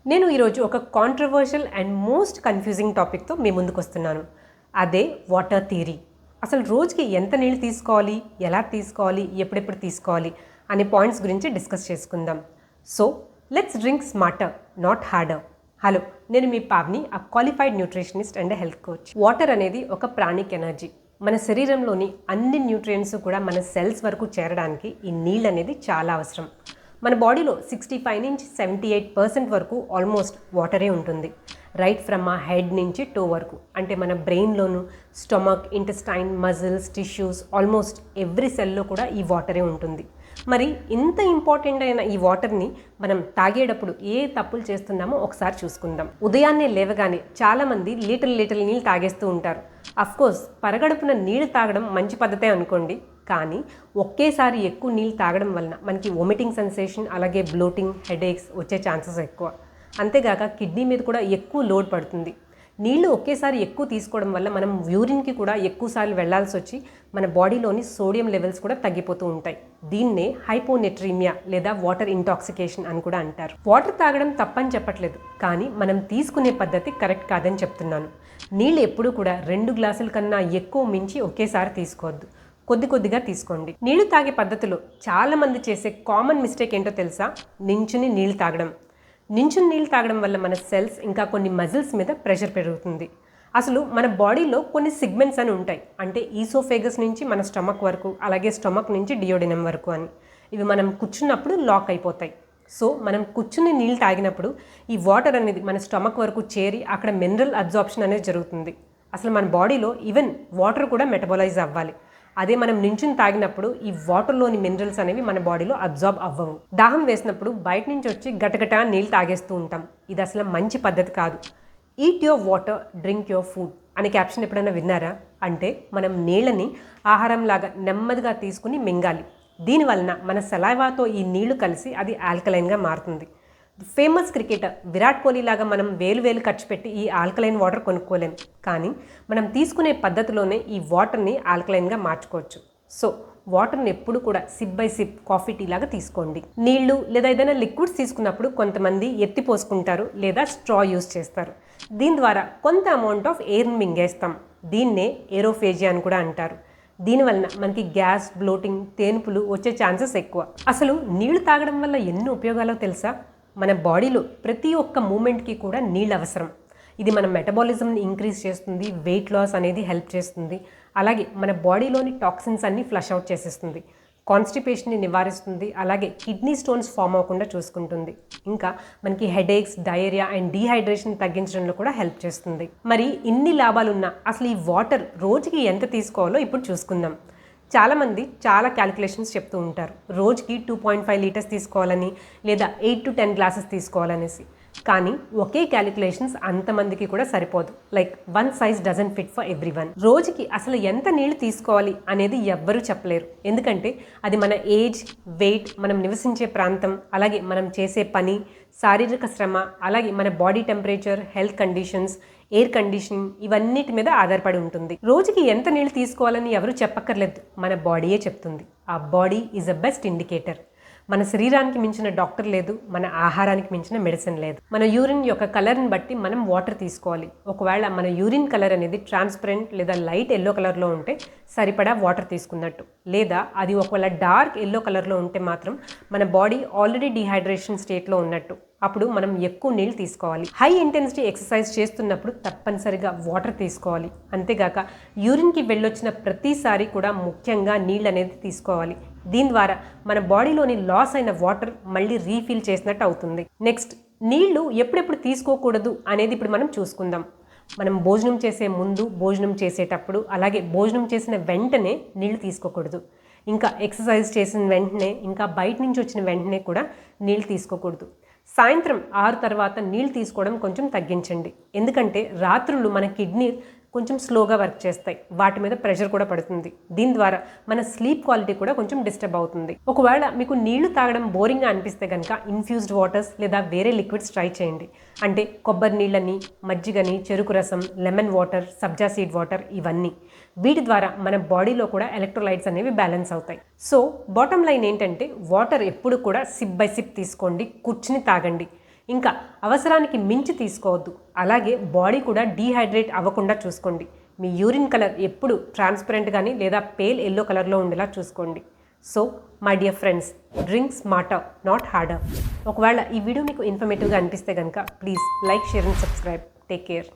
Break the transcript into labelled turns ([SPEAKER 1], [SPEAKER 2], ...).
[SPEAKER 1] నేను ఈరోజు ఒక కాంట్రవర్షియల్ అండ్ మోస్ట్ కన్ఫ్యూజింగ్ టాపిక్తో మీ ముందుకు వస్తున్నాను. అదే వాటర్ థియరీ. అసలు రోజుకి ఎంత నీళ్ళు తీసుకోవాలి, ఎలా తీసుకోవాలి, ఎప్పుడెప్పుడు తీసుకోవాలి అనే పాయింట్స్ గురించి డిస్కస్ చేసుకుందాం. So let's drink smarter, not harder. Hello, నేను మీ పావ్ని, ఆ qualified nutritionist and health coach. Water అనేది ఒక ప్రాణిక్ ఎనర్జీ. మన శరీరంలోని అన్ని న్యూట్రియంట్స్ కూడా మన సెల్స్ వరకు చేరడానికి ఈ నీళ్ళు అనేది చాలా అవసరం. మన బాడీలో 65 నుంచి 78% వరకు ఆల్మోస్ట్ వాటరే ఉంటుంది. రైట్ ఫ్రమ్ ఆ హెడ్ నుంచి టో వరకు, అంటే మన బ్రెయిన్లోను, stomach, intestine, muscles, tissues, almost every సెల్లో కూడా ఈ వాటరే ఉంటుంది. మరి ఇంత ఇంపార్టెంట్ అయిన ఈ వాటర్ని మనం తాగేటప్పుడు ఏ తప్పులు చేస్తున్నామో ఒకసారి చూసుకుందాం. ఉదయాన్నే లేవగానే చాలామంది లీటర్లు నీళ్ళు తాగేస్తూ ఉంటారు. అఫ్కోర్స్ పరగడుపున నీళ్ళు తాగడం మంచి పద్ధతే అనుకోండి, కానీ ఒకేసారి ఎక్కువ నీళ్ళు తాగడం వలన మనకి వొమిటింగ్ సెన్సేషన్, అలాగే బ్లోటింగ్, హెడేక్స్ వచ్చే ఛాన్సెస్ ఎక్కువ. అంతేగాక కిడ్నీ మీద కూడా ఎక్కువ లోడ్ పడుతుంది. నీళ్లు ఒకేసారి ఎక్కువ తీసుకోవడం వల్ల మనం యూరిన్కి కూడా ఎక్కువసార్లు వెళ్లాల్సి వచ్చి మన బాడీలోని సోడియం లెవెల్స్ కూడా తగ్గిపోతూ ఉంటాయి. దీన్నే హైపోనెట్రీమియా లేదా వాటర్ ఇంటాక్సికేషన్ అని కూడా అంటారు. వాటర్ తాగడం తప్పని చెప్పట్లేదు, కానీ మనం తీసుకునే పద్ధతి కరెక్ట్ కాదని చెప్తున్నాను. నీళ్ళు ఎప్పుడూ కూడా 2 గ్లాసుల కన్నా ఎక్కువ మించి ఒకేసారి తీసుకోవద్దు. కొద్దిగా తీసుకోండి. నీళ్లు తాగే పద్ధతిలో చాలామంది చేసే కామన్ మిస్టేక్ ఏంటో తెలుసా? నించుని నీళ్ళు తాగడం. నించుని నీళ్ళు తాగడం వల్ల మన సెల్స్ ఇంకా కొన్ని మజిల్స్ మీద ప్రెషర్ పెరుగుతుంది. అసలు మన బాడీలో కొన్ని సిగ్మెంట్స్ అని ఉంటాయి, అంటే ఈసోఫేగస్ నుంచి మన స్టమక్ వరకు, అలాగే స్టమక్ నుంచి డియోడినం వరకు అని. ఇవి మనం కూర్చున్నప్పుడు లాక్ అయిపోతాయి. సో మనం కూర్చుని నీళ్ళు తాగినప్పుడు ఈ వాటర్ అనేది మన స్టమక్ వరకు చేరి అక్కడ మినరల్ అబ్జార్ప్షన్ అనేది జరుగుతుంది. అసలు మన బాడీలో ఈవెన్ వాటర్ కూడా మెటబలైజ్ అవ్వాలి. అదే మనం నించుని తాగినప్పుడు ఈ వాటర్లోని మినరల్స్ అనేవి మన బాడీలో అబ్జార్బ్ అవ్వవు. దాహం వేసినప్పుడు బయట నుంచి వచ్చి గటగట నీళ్ళు తాగేస్తూ ఉంటాం. ఇది అసలు మంచి పద్ధతి కాదు. Eat your water, drink your food అనే క్యాప్షన్ ఎప్పుడైనా విన్నారా? అంటే మనం నీళ్ళని ఆహారంలాగా నెమ్మదిగా తీసుకుని మింగాలి. దీనివలన మన సలైవాతో ఈ నీళ్లు కలిసి అది ఆల్కలైన్గా మారుతుంది. ఫేమస్ క్రికెటర్ విరాట్ కోహ్లీ లాగా మనం వేలు ఖర్చు పెట్టి ఈ ఆల్కలైన్ వాటర్ కొనుక్కోలేం, కానీ మనం తీసుకునే పద్ధతిలోనే ఈ వాటర్ని ఆల్కలైన్గా మార్చుకోవచ్చు. సో వాటర్ని ఎప్పుడు కూడా sip by sip coffee tea లాగా తీసుకోండి. నీళ్లు లేదా ఏదైనా లిక్విడ్స్ తీసుకున్నప్పుడు కొంతమంది ఎత్తి పోసుకుంటారు లేదా స్ట్రా యూస్ చేస్తారు. దీని ద్వారా కొంత అమౌంట్ ఆఫ్ ఎయిర్ని మింగేస్తాం. దీన్నే ఏరోఫేజియా అని కూడా అంటారు. దీనివలన మనకి గ్యాస్, బ్లోటింగ్, తేన్పులు వచ్చే ఛాన్సెస్ ఎక్కువ. అసలు నీళ్లు తాగడం వల్ల ఎన్ని ఉపయోగాలో తెలుసా? మన బాడీలో ప్రతి ఒక్క మూమెంట్కి కూడా నీళ్ళు అవసరం. ఇది మన మెటబాలిజంని ఇంక్రీజ్ చేస్తుంది, వెయిట్ లాస్ అనేది హెల్ప్ చేస్తుంది, అలాగే మన బాడీలోని టాక్సిన్స్ అన్ని ఫ్లష్ అవుట్ చేసేస్తుంది, కాన్స్టిపేషన్ని నివారిస్తుంది, అలాగే కిడ్నీ స్టోన్స్ ఫామ్ అవ్వకుండా చూసుకుంటుంది, ఇంకా మనకి హెడేక్స్, డయేరియా అండ్ డీహైడ్రేషన్ తగ్గించడంలో కూడా హెల్ప్ చేస్తుంది. మరి ఇన్ని లాభాలున్నా అసలు ఈ వాటర్ రోజుకి ఎంత తీసుకోవాలో ఇప్పుడు చూసుకుందాం. చాలామంది చాలా క్యాలిక్యులేషన్స్ చెప్తూ ఉంటారు. రోజుకి 2.5 లీటర్స్ తీసుకోవాలని, లేదా 8 to 10 గ్లాసెస్ తీసుకోవాలనేసి. కానీ ఒకే క్యాలిక్యులేషన్స్ అంతమందికి కూడా సరిపోదు. Like one size doesn't fit for everyone. రోజుకి అసలు ఎంత నీళ్లు తీసుకోవాలి అనేది ఎవ్వరూ చెప్పలేరు. ఎందుకంటే అది మన ఏజ్, వెయిట్, మనం నివసించే ప్రాంతం, అలాగే మనం చేసే పని, శారీరక శ్రమ, అలాగే మన body temperature, health conditions, air conditioning, ఇవన్నిటి మీద ఆధారపడి ఉంటుంది. రోజుకి ఎంత నీళ్ళు తీసుకోవాలని ఎవరు చెప్పక్కర్లేదు, మన బాడీయే చెప్తుంది. ఆ body is a best indicator. మన శరీరానికి మించిన డాక్టర్ లేదు, మన ఆహారానికి మించిన మెడిసిన్ లేదు. మన యూరిన్ యొక్క కలర్ని బట్టి మనం వాటర్ తీసుకోవాలి. ఒకవేళ మన యూరిన్ కలర్ అనేది ట్రాన్స్పరెంట్ లేదా లైట్ ఎల్లో కలర్లో ఉంటే సరిపడా వాటర్ తీసుకున్నట్టు, లేదా అది ఒకవేళ డార్క్ ఎల్లో కలర్లో ఉంటే మాత్రం మన బాడీ ఆల్రెడీ డీహైడ్రేషన్ స్టేట్లో ఉన్నట్టు. అప్పుడు మనం ఎక్కువ నీళ్ళు తీసుకోవాలి. హై ఇంటెన్సిటీ ఎక్సర్సైజ్ చేస్తున్నప్పుడు తప్పనిసరిగా వాటర్ తీసుకోవాలి. అంతేగాక యూరిన్కి వెళ్ళొచ్చిన ప్రతిసారి కూడా ముఖ్యంగా నీళ్ళు అనేది తీసుకోవాలి. దీని ద్వారా మన బాడీలోని లాస్ అయిన వాటర్ మళ్ళీ రీఫిల్ చేసినట్టు అవుతుంది. నెక్స్ట్, నీళ్లు ఎప్పుడెప్పుడు తీసుకోకూడదు అనేది ఇప్పుడు మనం చూసుకుందాం. మనం భోజనం చేసే ముందు, భోజనం చేసేటప్పుడు, అలాగే భోజనం చేసిన వెంటనే నీళ్లు తీసుకోకూడదు. ఇంకా ఎక్సర్సైజ్ చేసిన వెంటనే, ఇంకా బయట నుంచి వచ్చిన వెంటనే కూడా నీళ్ళు తీసుకోకూడదు. సాయంత్రం 6 తర్వాత నీళ్ళు తీసుకోవడం కొంచెం తగ్గించండి. ఎందుకంటే రాత్రులు మన కిడ్నీ కొంచెం స్లోగా వర్క్ చేస్తాయి, వాటి మీద ప్రెషర్ కూడా పడుతుంది. దీని ద్వారా మన స్లీప్ క్వాలిటీ కూడా కొంచెం డిస్టర్బ్ అవుతుంది. ఒకవేళ మీకు నీళ్లు తాగడం బోరింగ్గా అనిపిస్తే కనుక ఇన్ఫ్యూజ్డ్ వాటర్స్ లేదా వేరే లిక్విడ్స్ ట్రై చేయండి. అంటే కొబ్బరి నీళ్ళని, మజ్జిగని, చెరుకు రసం, లెమన్ వాటర్, సబ్జా సీడ్ వాటర్, ఇవన్నీ. వీటి ద్వారా మన బాడీలో కూడా ఎలక్ట్రోలైట్స్ అనేవి బ్యాలెన్స్ అవుతాయి. సో బాటమ్ లైన్ ఏంటంటే వాటర్ ఎప్పుడు కూడా సిప్ బై సిప్ తీసుకోండి, కూర్చుని తాగండి. ఇంకా అవసరానికి మించి తీసుకోవద్దు. అలాగే బాడీ కూడా డీహైడ్రేట్ అవ్వకుండా చూసుకోండి. మీ యూరిన్ కలర్ ఎప్పుడు ట్రాన్స్పరెంట్ కానీ లేదా పేల్ ఎల్లో కలర్లో ఉండేలా చూసుకోండి. So my dear friends, drink smarter not harder. ఒకవేళ ఈ వీడియో మీకు ఇన్ఫర్మేటివ్గా అనిపిస్తే కనుక please like, share and subscribe. Take care.